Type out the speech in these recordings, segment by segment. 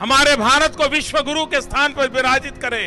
हमारे भारत को विश्व गुरु के स्थान पर विराजित करे।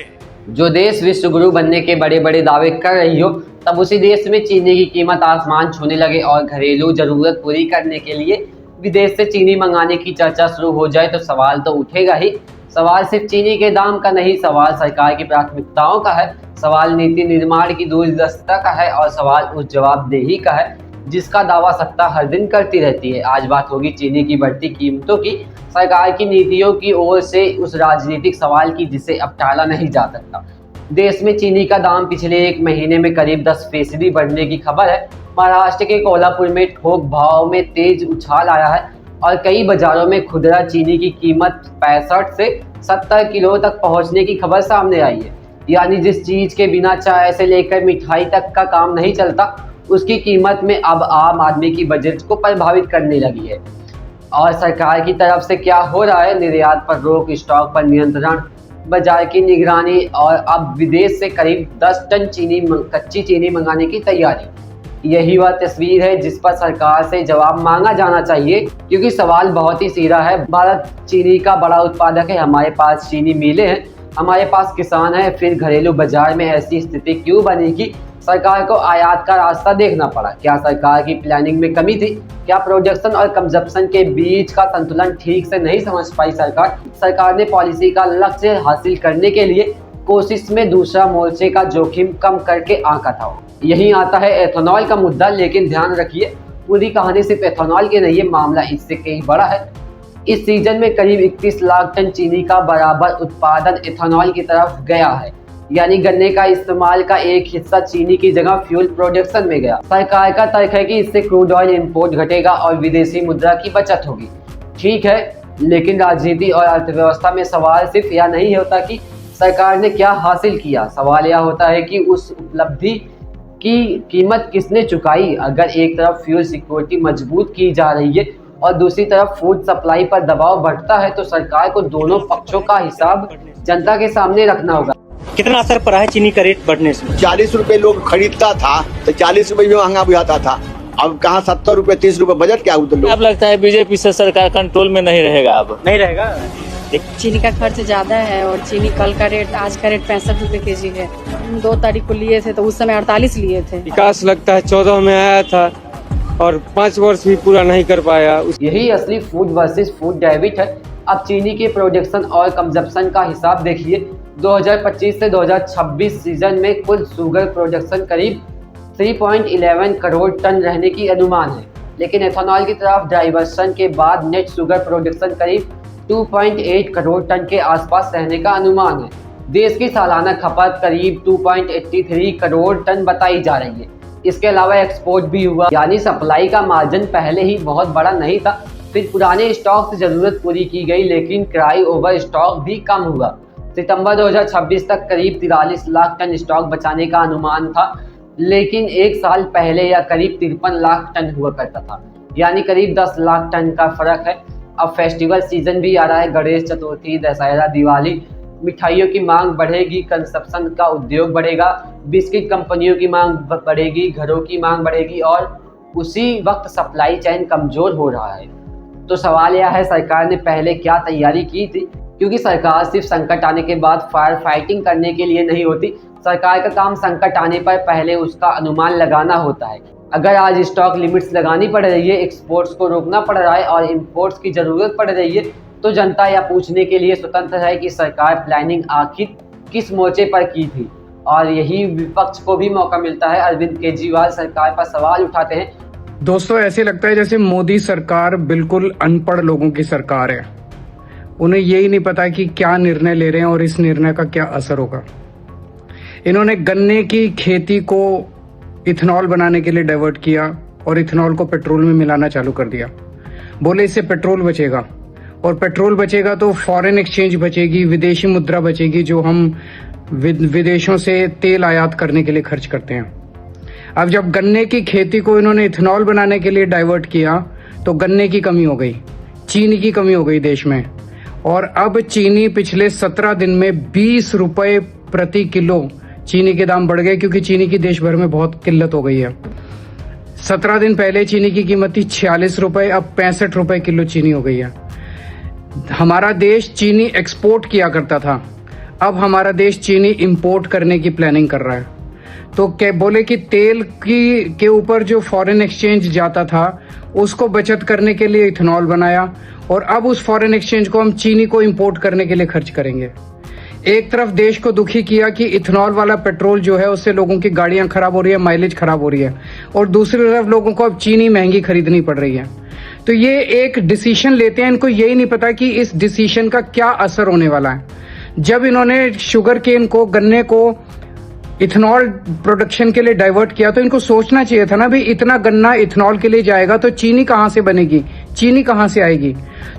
जो देश विश्व गुरु बनने के बड़े बड़े दावे कर रही हो, तब उसी देश में चीनी की कीमत आसमान छूने लगे और घरेलू जरूरत पूरी करने के लिए विदेश से चीनी मंगाने की चर्चा शुरू हो जाए तो सवाल तो उठेगा ही। सवाल सिर्फ चीनी के दाम का नहीं, सवाल सरकार की प्राथमिकताओं का है, सवाल नीति निर्माण की दूरदर्शिता का है और सवाल उस जवाबदेही का है जिसका दावा सत्ता हर दिन करती रहती है। आज बात होगी चीनी की बढ़ती कीमतों की, सरकार की नीतियों की ओर से उस राजनीतिक सवाल की जिसे अब टाला नहीं जा सकता। देश में चीनी का दाम पिछले एक महीने में करीब 10% बढ़ने की खबर है। महाराष्ट्र के कोल्हापुर में थोक भाव में तेज उछाल आया है और कई बाजारों में खुदरा चीनी की कीमत 65 से 70 किलो तक पहुंचने की खबर सामने आई है। यानी जिस चीज के बिना चाय से लेकर मिठाई तक का काम नहीं चलता, उसकी कीमत में अब आम आदमी की बजट को प्रभावित करने लगी है। और सरकार की तरफ से क्या हो रहा है? निर्यात पर रोक, स्टॉक पर नियंत्रण, बाजार की निगरानी और अब विदेश से करीब 10 टन कच्ची चीनी मंगाने की तैयारी। यही वह तस्वीर है जिस पर सरकार से जवाब मांगा जाना चाहिए, क्योंकि सवाल बहुत ही सीधा है। भारत चीनी का बड़ा उत्पादक है, हमारे पास चीनी मिलें हैं, हमारे पास किसान हैं, फिर घरेलू बाजार में ऐसी स्थिति क्यों बनी कि सरकार को आयात का रास्ता देखना पड़ा? क्या सरकार की प्लानिंग में कमी थी? क्या प्रोडक्शन और कंजप्शन के बीच का संतुलन ठीक से नहीं समझ पाई सरकार ने पॉलिसी का लक्ष्य हासिल करने के लिए कोशिश में दूसरा मोर्चे का जोखिम कम करके आंका था। यही आता है एथेनॉल का मुद्दा। लेकिन ध्यान रखिए, पूरी कहानी सिर्फ एथेनॉल की नहीं है, मामला इससे कहीं बड़ा है। इस सीजन में करीब 31 लाख टन चीनी का बराबर उत्पादन एथेनॉल की तरफ गया है, यानी गन्ने का इस्तेमाल का एक हिस्सा चीनी की जगह फ्यूल प्रोडक्शन में गया। सरकार का तर्क है कि इससे क्रूड ऑयल इंपोर्ट घटेगा और विदेशी मुद्रा की बचत होगी। ठीक है, लेकिन राजनीति और अर्थव्यवस्था में सवाल सिर्फ यह नहीं होता कि सरकार ने क्या हासिल किया, सवाल यह होता है कि उस उपलब्धि की कीमत किसने चुकाई। अगर एक तरफ फ्यूल सिक्योरिटी मजबूत की जा रही है और दूसरी तरफ फूड सप्लाई पर दबाव बढ़ता है, तो सरकार को दोनों पक्षों का हिसाब जनता के सामने रखना होगा। कितना असर पड़ा है चीनी का रेट बढ़ने से? 40 रुपए लोग खरीदता था तो 40 रुपए भी महंगा बुझाता था, अब कहाँ 70 रुपए 30 रुपए बजट क्या हुआ? अब लगता है बीजेपी से सरकार कंट्रोल में नहीं रहेगा। अब नहीं रहेगा। चीनी का खर्च ज्यादा है और चीनी कल का रेट, आज का रेट 65 रुपए केजी है। 2 तारीख को लिए थे तो उस समय 48 लिए थे। विकास लगता है 14 में आया था और 5 वर्ष भी पूरा नहीं कर पाया। यही असली फूड वर्सेस फूड डेबिट है। अब चीनी के प्रोडक्शन और कंजप्शन का हिसाब देखिए। 2025 से 2026 सीजन में कुल शुगर प्रोडक्शन करीब 3.11 करोड़ टन रहने की अनुमान है, लेकिन एथेनॉल की तरफ डाइवर्सन के बाद नेट शुगर प्रोडक्शन करीब 2.8 करोड़ टन के आसपास रहने का अनुमान है। देश की सालाना खपत करीब 2.83 करोड़ टन बताई जा रही है। इसके अलावा एक्सपोर्ट भी हुआ, यानी सप्लाई का मार्जिन पहले ही बहुत बड़ा नहीं था। फिर पुराने स्टॉक से जरूरत पूरी की गई, लेकिन क्राई ओवर स्टॉक भी कम हुआ। सितंबर 2026 तक करीब 43 लाख टन स्टॉक बचाने का अनुमान था, लेकिन एक साल पहले यह करीब 53 लाख टन हुआ करता था, यानी करीब 10 लाख टन का फर्क है। अब फेस्टिवल सीजन भी आ रहा है, गणेश चतुर्थी, दशहरा, दिवाली, मिठाइयों की मांग बढ़ेगी, कंजप्शन का उद्योग बढ़ेगा, बिस्किट कंपनियों की मांग बढ़ेगी, घरों की मांग बढ़ेगी और उसी वक्त सप्लाई चेन कमजोर हो रहा है। तो सवाल यह है, सरकार ने पहले क्या तैयारी की थी? क्योंकि सरकार सिर्फ संकट आने के बाद फायर फाइटिंग करने के लिए नहीं होती। सरकार का काम संकट आने पर पहले उसका अनुमान लगाना होता है। अगर आज स्टॉक लिमिट्स लगानी पड़ रही है, एक्सपोर्ट्स को रोकना पड़ रहा है और इंपोर्ट्स की जरूरत पड़ रही है, तो जनता यह पूछने के लिए स्वतंत्र है कि सरकार प्लानिंग आखिर किस मोर्चे पर की थी। और यही विपक्ष को भी मौका मिलता है। अरविंद केजरीवाल सरकार पर सवाल उठाते हैं। दोस्तों, ऐसे लगता है जैसे मोदी सरकार बिल्कुल अनपढ़ लोगों की सरकार है। उन्हें यही नहीं पता कि क्या निर्णय ले रहे हैं और इस निर्णय का क्या असर होगा। इन्होंने गन्ने की खेती को इथेनॉल बनाने के लिए डाइवर्ट किया और इथेनॉल को पेट्रोल में मिलाना चालू कर दिया। बोले इससे पेट्रोल बचेगा, और पेट्रोल बचेगा तो फॉरेन एक्सचेंज बचेगी, विदेशी मुद्रा बचेगी, जो हम विदेशों से तेल आयात करने के लिए खर्च करते हैं। अब जब गन्ने की खेती को इन्होंने इथेनॉल बनाने के लिए डाइवर्ट किया तो गन्ने की कमी हो गई, चीनी की कमी हो गई देश में। और अब चीनी पिछले 17 दिन में 20 रुपए प्रति किलो चीनी के दाम बढ़ गए, क्योंकि चीनी की देश भर में बहुत किल्लत हो गई है। 17 दिन पहले चीनी की कीमत थी 46 रुपए, अब 65 रुपए किलो चीनी हो गई है। हमारा देश चीनी एक्सपोर्ट किया करता था, अब हमारा देश चीनी इंपोर्ट करने की प्लानिंग कर रहा है। तो क्या बोले कि तेल के ऊपर जो फॉरेन एक्सचेंज जाता था उसको बचत करने के लिए इथेनॉल बनाया, और अब उस फॉरेन एक्सचेंज को हम चीनी को इंपोर्ट करने के लिए खर्च करेंगे। एक तरफ देश को दुखी किया कि इथेनॉल वाला पेट्रोल जो है उससे लोगों की गाड़ियां खराब हो रही है, माइलेज खराब हो रही है, और दूसरी तरफ लोगों को अब चीनी महंगी खरीदनी पड़ रही है। तो ये एक डिसीजन लेते हैं, इनको यही नहीं पता कि इस डिसीजन का क्या असर होने वाला है। जब इन्होंने शुगर केन को, गन्ने को इथेनॉल प्रोडक्शन के लिए डाइवर्ट किया तो इनको सोचना चाहिए था ना भाई, इतना गन्ना इथेनॉल के लिए जाएगा तो चीनी कहाँ से बनेगी, चीनी कहाँ से आएगी।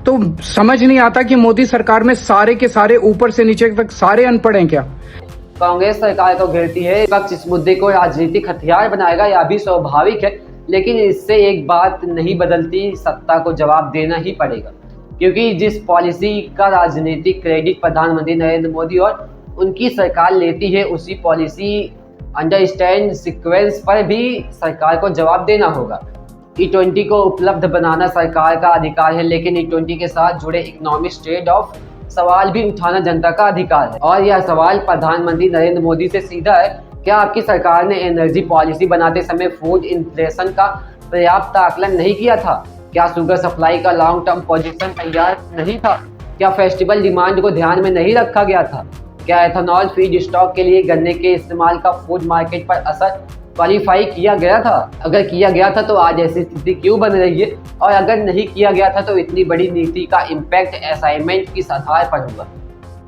तो समझ नहीं आता कि मोदी सरकार में सारे के सारे ऊपर से नीचे तक सारे अनपढ़ हैं क्या। कांग्रेस सरकार को घेरती है, विपक्ष इस मुद्दे को राजनीतिक हथियार बनाएगा, यह भी स्वाभाविक है, लेकिन इससे एक बात नहीं बदलती, सत्ता को जवाब देना ही पड़ेगा। क्योंकि जिस पॉलिसी का राजनीतिक क्रेडिट प्रधानमंत्री नरेंद्र मोदी और उनकी सरकार लेती है, उसी पॉलिसी अंडरस्टैंड सीक्वेंस पर भी सरकार को जवाब देना होगा। E20 को उपलब्ध बनाना सरकार का अधिकार है, लेकिन E20 के साथ जुड़े इकोनॉमिक ट्रेड ऑफ सवाल भी उठाना जनता का अधिकार है। और यह सवाल प्रधानमंत्री नरेंद्र मोदी से सीधा है, क्या आपकी सरकार ने एनर्जी पॉलिसी बनाते समय फूड इन्फ्लेशन का पर्याप्त आकलन नहीं किया था? क्या शुगर सप्लाई का लॉन्ग टर्म पोजीशन तैयार नहीं था? क्या फेस्टिवल डिमांड को ध्यान में नहीं रखा गया था? क्या एथेनॉल फीड स्टॉक के लिए गन्ने के इस्तेमाल का फूड मार्केट पर असर क्वालिफाई किया गया था? अगर किया गया था तो आज ऐसी स्थिति क्यों बन रही है, और अगर नहीं किया गया था तो इतनी बड़ी नीति का इम्पैक्ट असाइनमेंट किस आधार पर होगा?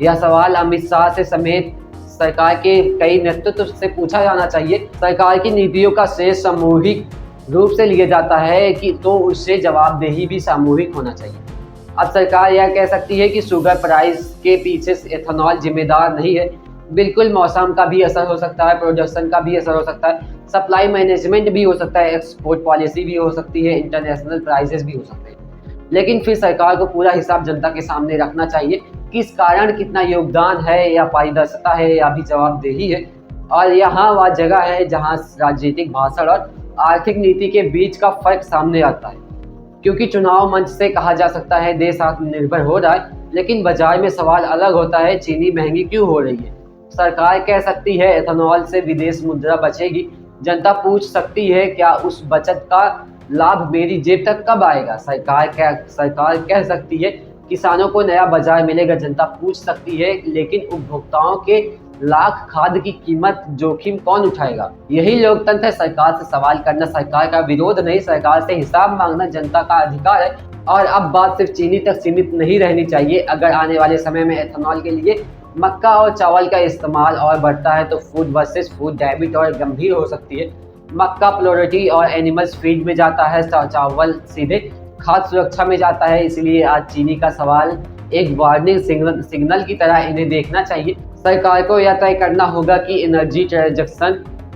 यह सवाल अमित शाह से समेत सरकार के कई नेतृत्व से पूछा जाना चाहिए। सरकार की नीतियों का श्रेय सामूहिक रूप से लिया जाता है कि तो उससे जवाबदेही भी सामूहिक होना चाहिए। अब सरकार यह कह सकती है कि शुगर प्राइस के पीछे एथेनॉल जिम्मेदार नहीं है। बिल्कुल, मौसम का भी असर हो सकता है, प्रोडक्शन का भी असर हो सकता है, सप्लाई मैनेजमेंट भी हो सकता है, एक्सपोर्ट पॉलिसी भी हो सकती है, इंटरनेशनल प्राइसेस भी हो सकते हैं। लेकिन फिर सरकार को पूरा हिसाब जनता के सामने रखना चाहिए, किस कारण कितना योगदान है, या पारदर्शिता है, या भी जवाबदेही है। और यहाँ वह जगह है जहाँ राजनीतिक भाषण और आर्थिक नीति के बीच का फर्क सामने आता है। क्योंकि चुनाव मंच से कहा जा सकता है देश आत्मनिर्भर हो रहा है, लेकिन बाजार में सवाल अलग होता है, चीनी महंगी क्यों हो रही है। सरकार कह सकती है एथेनॉल से विदेश मुद्रा बचेगी, जनता पूछ सकती है क्या उस बचत का लाभ मेरी जेब तक कब आएगा। सरकार कह सकती है किसानों को नया बाजार मिलेगा, जनता पूछ सकती है, लेकिन उपभोक्ताओं के लाख खाद की कीमत जोखिम कौन उठाएगा। यही लोकतंत्र है, सरकार से सवाल करना सरकार का विरोध नहीं, सरकार से हिसाब मांगना जनता का अधिकार है। और अब बात सिर्फ चीनी तक सीमित नहीं रहनी चाहिए। अगर आने वाले समय में एथेनॉल के लिए मक्का और चावल का इस्तेमाल और बढ़ता है तो फूड वर्सेस फूड डेबिट और गंभीर हो सकती है। मक्का पोल्ट्री और एनिमल्स फीड में जाता है, चावल सीधे खाद्य सुरक्षा में जाता है। इसलिए आज चीनी का सवाल एक वार्निंग सिग्नल की तरह इन्हें देखना चाहिए। सरकार को यह तय करना होगा कि एनर्जी ट्रांजैक्शन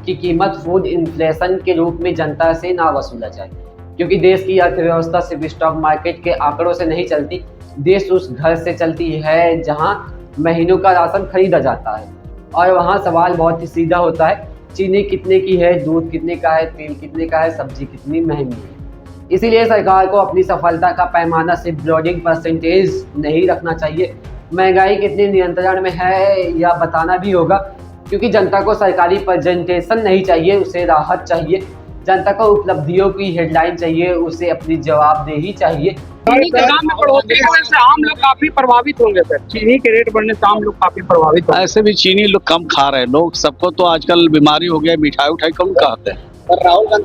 की कीमत फूड इन्फ्लेशन के रूप में जनता से ना वसूला जाए, क्योंकि देश की अर्थव्यवस्था सिर्फ स्टॉक मार्केट के आंकड़ों से नहीं चलती। देश उस घर से चलती है जहां महीनों का राशन खरीदा जाता है, और वहां सवाल बहुत ही सीधा होता है, चीनी कितने की है, दूध कितने का है, तेल कितने का है, सब्जी कितनी महंगी है। इसीलिए सरकार को अपनी सफलता का पैमाना सिर्फ ब्लॉडिंग परसेंटेज नहीं रखना चाहिए, महंगाई कितनी नियंत्रण में है यह बताना भी होगा। क्योंकि जनता को सरकारी प्रेजेंटेशन नहीं चाहिए, उसे राहत चाहिए। जनता को उपलब्धियों की हेडलाइन चाहिए, उसे अपनी जवाबदेही चाहिए। चीनी के दाम में बढ़ोतरी होने से आम लोग काफी प्रभावित होंगे सर। चीनी के रेट बढ़ने से आम लोग काफी प्रभावित होंगे। ऐसे भी चीनी लोग कम खा रहे हैं, लोग सबको तो आजकल बीमारी हो गया, मिठाई उठाई कम खाते हैं।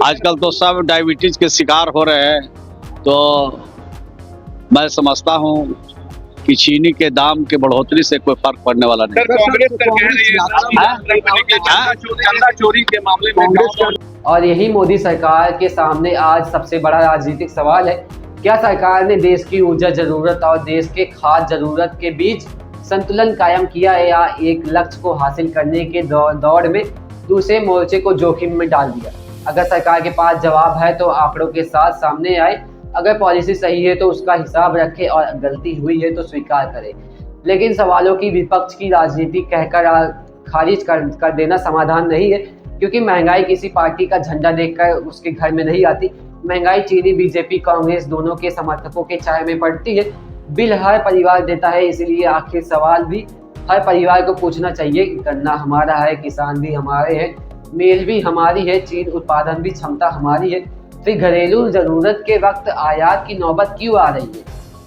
आजकल तो सब डायबिटीज के शिकार हो रहे हैं। तो मैं समझता हूँ कि चीनी के दाम के बढ़ोतरी से कोई फर्क पड़ने वाला नहीं। चंदा चोरी के मामले में और यही मोदी सरकार के सामने आज सबसे बड़ा राजनीतिक सवाल है, क्या सरकार ने देश की ऊर्जा जरूरत और देश के खाद्य जरूरत के बीच संतुलन कायम किया है, या एक लक्ष्य को हासिल करने के दौड़ में दूसरे मोर्चे को जोखिम में डाल दिया। अगर सरकार के पास जवाब है तो आंकड़ों के साथ सामने आए, अगर पॉलिसी सही है तो उसका हिसाब रखे, और गलती हुई है तो स्वीकार करे। लेकिन सवालों की विपक्ष की राजनीति कहकर खारिज कर देना समाधान नहीं है, क्योंकि महंगाई किसी पार्टी का झंडा देखकर उसके घर में नहीं आती। महंगाई चीनी, बीजेपी, कांग्रेस दोनों के समर्थकों के चाय में पड़ती है। बिल हर परिवार देता है, इसलिए आखिर सवाल भी हर परिवार को पूछना चाहिए। गन्ना हमारा है, किसान भी हमारे हैं, मेल भी हमारी है, चीन उत्पादन भी क्षमता हमारी है, फिर घरेलू जरूरत के वक्त आयात की नौबत क्यों आ रही है?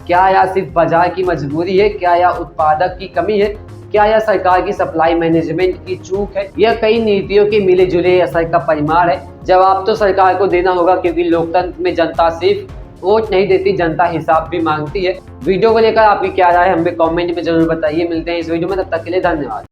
क्या यह सिर्फ बाजार की मजबूरी है? क्या यह उत्पादक की कमी है? क्या यह सरकार की सप्लाई मैनेजमेंट की चूक है? यह कई नीतियों के मिले जुले असर का परिमाण है। जवाब तो सरकार को देना होगा, क्योंकि लोकतंत्र में जनता सिर्फ वोट नहीं देती, जनता हिसाब भी मांगती है। वीडियो को लेकर आपकी क्या राय है हमें कमेंट में जरूर बताइए। मिलते हैं इस वीडियो में, तब तक के लिए धन्यवाद।